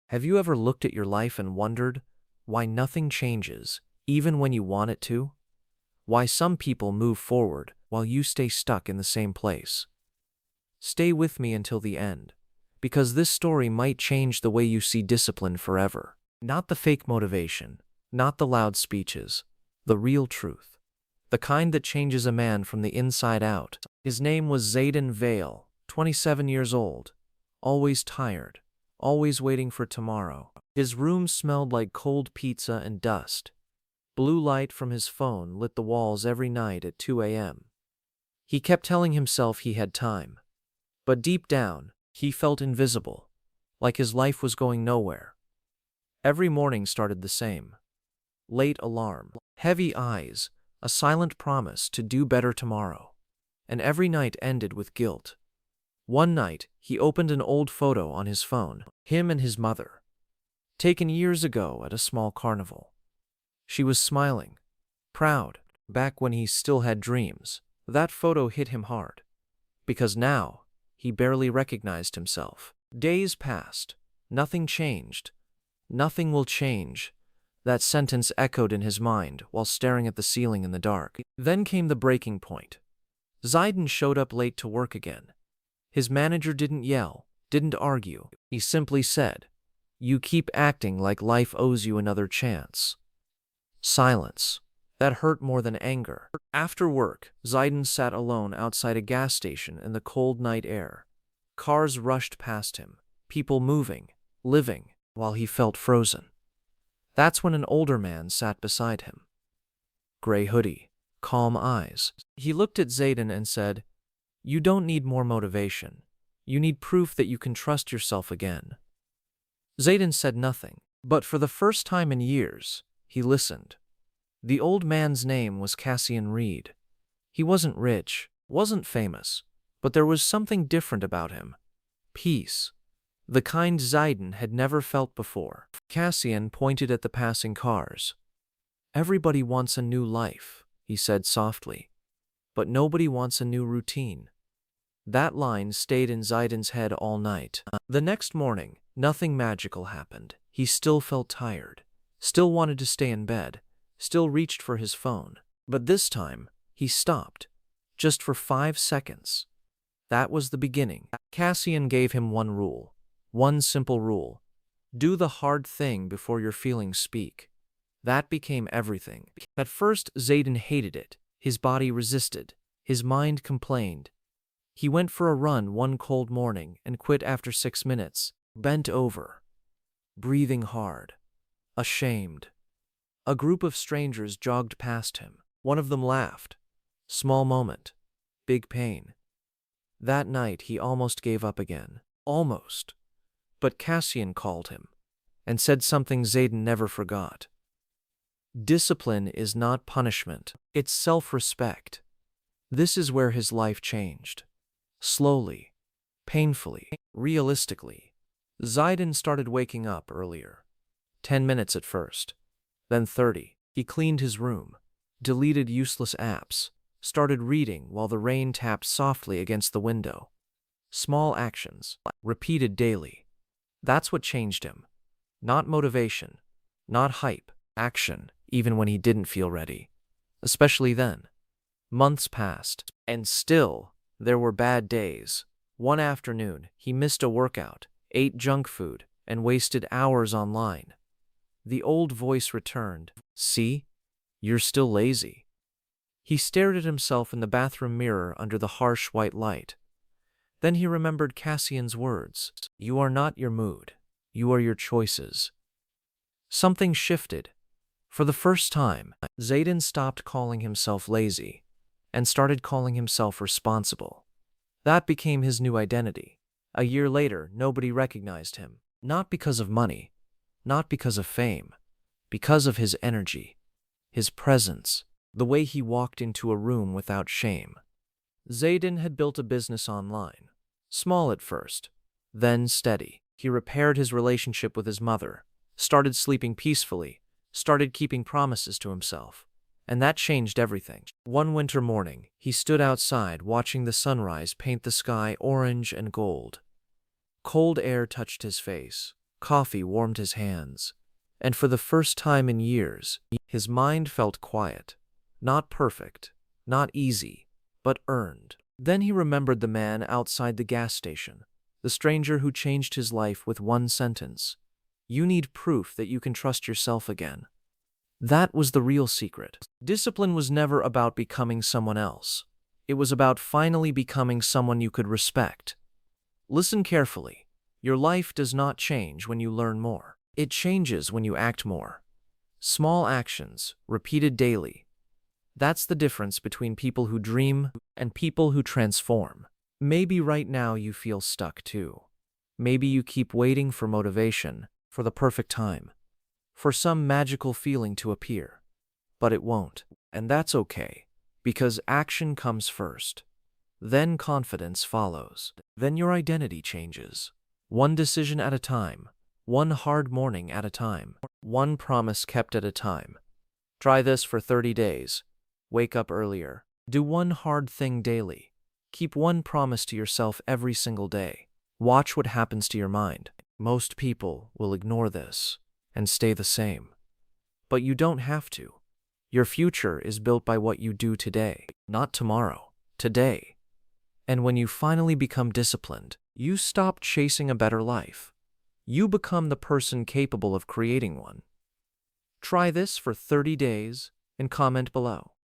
Have you ever looked at your life and wondered why nothing changes, even when you want it to? Why some people move forward while you stay stuck in the same place? Stay with me until the end, because this story might change the way you see discipline forever. Not the fake motivation, not the loud speeches, the real truth. The kind that changes a man from the inside out. His name was Zayden Vale, 27 years old, always tired, always waiting for tomorrow. His room smelled like cold pizza and dust. Blue light from his phone lit the walls every night at 2 a.m. He kept telling himself he had time, but deep down, he felt invisible, like his life was going nowhere. Every morning started the same. Late alarm, heavy eyes, a silent promise to do better tomorrow. And every night ended with guilt. One night, he opened an old photo on his phone, him and his mother, taken years ago at a small carnival. She was smiling, proud, back when he still had dreams. That photo hit him hard, because now, he barely recognized himself. Days passed. Nothing changed. Nothing will change. That sentence echoed in his mind while staring at the ceiling in the dark. Then came the breaking point. Zayden showed up late to work again. His manager didn't yell, didn't argue. He simply said, "You keep acting like life owes you another chance." Silence. That hurt more than anger. After work, Zayden sat alone outside a gas station in the cold night air. Cars rushed past him, people moving, living, while he felt frozen. That's when an older man sat beside him. Gray hoodie, calm eyes. He looked at Zayden and said, "You don't need more motivation. You need proof that you can trust yourself again." Zayden said nothing, but for the first time in years, he listened. The old man's name was Cassian Reed. He wasn't rich, wasn't famous, but there was something different about him. Peace. The kind Zayden had never felt before. Cassian pointed at the passing cars. "Everybody wants a new life," he said softly. "But nobody wants a new routine." That line stayed in Zayden's head all night. The next morning, nothing magical happened. He still felt tired, still wanted to stay in bed, still reached for his phone. But this time, he stopped, just for 5 seconds. That was the beginning. Cassian gave him one rule, one simple rule. Do the hard thing before your feelings speak. That became everything. At first, Zayden hated it. His body resisted. His mind complained. He went for a run one cold morning and quit after 6 minutes, bent over, breathing hard, ashamed. A group of strangers jogged past him. One of them laughed. Small moment, big pain. That night he almost gave up again. Almost. But Cassian called him and said something Zayden never forgot. Discipline is not punishment, it's self-respect. This is where his life changed. Slowly, painfully, realistically. Zayden started waking up earlier. 10 minutes at first, then 30. He cleaned his room, deleted useless apps, started reading while the rain tapped softly against the window. Small actions, repeated daily. That's what changed him. Not motivation, not hype, action, even when he didn't feel ready. Especially then. Months passed, and still, there were bad days. One afternoon, he missed a workout, ate junk food, and wasted hours online. The old voice returned. "See? You're still lazy." He stared at himself in the bathroom mirror under the harsh white light. Then he remembered Cassian's words. "You are not your mood. You are your choices." Something shifted. For the first time, Zayden stopped calling himself lazy and started calling himself responsible. That became his new identity. A year later, nobody recognized him. Not because of money, not because of fame, because of his energy, his presence, the way he walked into a room without shame. Zayden had built a business online. Small at first, then steady. He repaired his relationship with his mother, started sleeping peacefully, started keeping promises to himself. And that changed everything. One winter morning, he stood outside watching the sunrise paint the sky orange and gold. Cold air touched his face, Coffee warmed his hands, and for the first time in years, his mind felt quiet. Not perfect, not easy, but earned. Then he remembered the man outside the gas station, the stranger who changed his life with one sentence. You need proof that you can trust yourself again. That was the real secret. Discipline was never about becoming someone else. It was about finally becoming someone you could respect. Listen carefully. Your life does not change when you learn more. It changes when you act more. Small actions, repeated daily. That's the difference between people who dream and people who transform. Maybe right now you feel stuck too. Maybe you keep waiting for motivation, for the perfect time, for some magical feeling to appear. But it won't. And that's okay, because action comes first. Then confidence follows. Then your identity changes. One decision at a time. One hard morning at a time. One promise kept at a time. Try this for 30 days. Wake up earlier. Do one hard thing daily. Keep one promise to yourself every single day. Watch what happens to your mind. Most people will ignore this and stay the same. But you don't have to. Your future is built by what you do today, not tomorrow, today. And when you finally become disciplined, you stop chasing a better life. You become the person capable of creating one. Try this for 30 days and comment below.